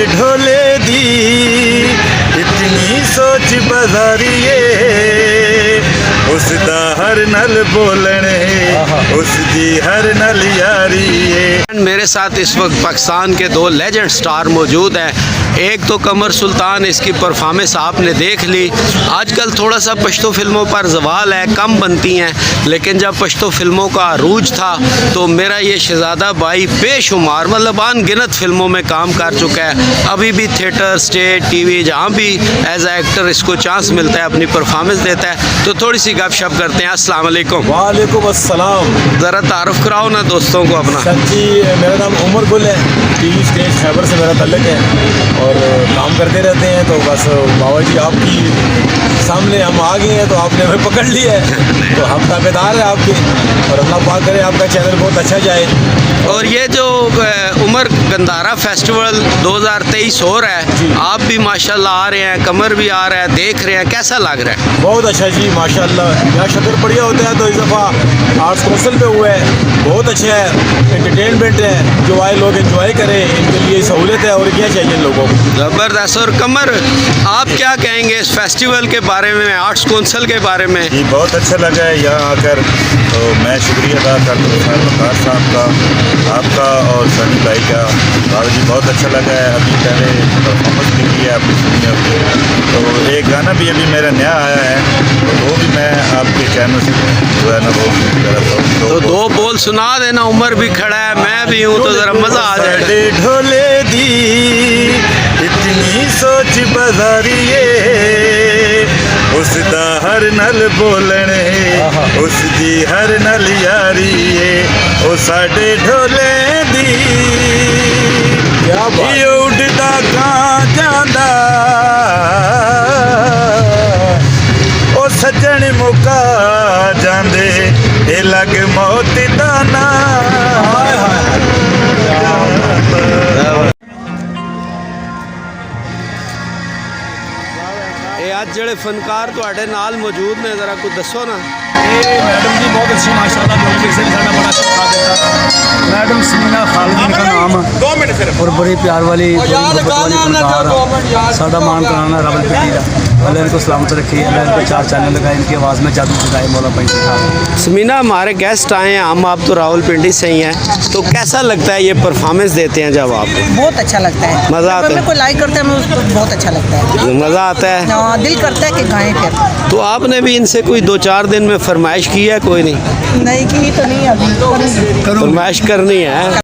ढोले दी इतनी सोच बजारिए उसदा हर नल बोलने उसदी हर नल यारी। मेरे साथ इस वक्त पाकिस्तान के दो लेजेंड स्टार मौजूद हैं। एक तो कमर सुल्तान, इसकी परफॉर्मेंस आपने देख ली। आजकल थोड़ा सा पश्तो फिल्मों पर जवाल है, कम बनती हैं, लेकिन जब पश्तो फिल्मों का अरूज था तो मेरा ये शहजादा भाई बेशुमार मतलब अनगिनत फिल्मों में काम कर चुका है। अभी भी थिएटर, स्टेज, टीवी जहाँ भी एज ए एक्टर इसको चांस मिलता है अपनी परफॉर्मेंस देता है। तो थोड़ी सी गपशप करते हैं। अस्सलाम वालेकुम। वालेकुम अस्सलाम। ज़रा तारुफ कराओ ना दोस्तों को अपना। सर जी, मेरा नाम उमर गुल है, टीवी स्टेज खैबर से मेरा तल्लुक़ है और काम करते रहते हैं। तो बस बाबा जी आपकी सामने हम आ गए हैं तो आपने हमें पकड़ लिया है, तो हम ताबेदार हैं आपके और अल्लाह पाक करे आपका चैनल बहुत अच्छा जाए। और ये जो उमर गंदारा फेस्टिवल 2023 हो रहा है, आप भी माशाल्लाह आ रहे हैं, कमर भी आ रहा है, देख रहे हैं, कैसा लग रहा है? बहुत अच्छा जी, माशाल्लाह। यहाँ शक्कर बढ़िया होता है तो इस दफ़ा आर्ट्स कौंसिल पे हुआ है, बहुत अच्छा है, एंटरटेनमेंट है, जो आए लोग एंजॉय करें, इनके लिए सहूलत है और क्या चाहिए लोगों को। ज़बरदस्त। और कमर, आप क्या कहेंगे इस फेस्टिवल के बारे में, आर्ट्स कौंसिल के बारे में? जी बहुत अच्छा लगा है यहाँ आकर, तो मैं शुक्रिया अदा करता हूँ वक़ार साहब का, आपका और सनी भाई का। बाबा जी बहुत अच्छा लगा है। अभी पहले परफॉर्मेंस भी की है आपने सुनी होगी, तो एक गाना भी अभी मेरा नया आया है, तो वो भी मैं आपके चैनल से जो है ना वो तो दो बोल सुना देना। उमर भी खड़ा है, मैं भी हूँ, तो ज़रा मज़ा आ जाएगा। ढोले दी इतनी सोच बजारिए उसदा हर नल बोलने उसदी हर नल यारीए ओ साडे ढोले दी उड़दा कां जांदा ओ सज्जन मुका जांदे ए लग मौत दा ना। ਅੱਜ ਜਿਹੜੇ ਫਨਕਾਰ ਤੁਹਾਡੇ ਨਾਲ ਮੌਜੂਦ ਨੇ, ਜ਼ਰਾ ਕੁਝ ਦੱਸੋ ਨਾ। ये मैडम जी बहुत अच्छी माशाल्लाह, म्यूजिक से भी साਡਾ बड़ा अच्छा साथ देता। मैडम समीना खालिद इनका नाम है और बड़ी प्यार वाली फनकार, साਡਾ मान कराना रबल पिटी का। अल्लाह इनको सलामत रखी, अल्लाह इनको 4 चैनल लगाए, इनकी आवाज़ में जादू जगाए मौला पैंती। समीना, हमारे गेस्ट आए हैं, हम आप तो रावलपिंडी से ही हैं, तो कैसा लगता है ये परफॉर्मेंस देते हैं जब आप? बहुत अच्छा लगता है, मज़ा आता है। मेरे को लाइक करता है, मैं उसको बहुत अच्छा लगता है, मज़ा आता है, दिल करता है कि गाएं फिर। तो आपने भी इनसे कोई 2-4 दिन में फरमाइश की है? कोई नहीं नहीं की तो नहीं, अभी फरमाइश करनी है।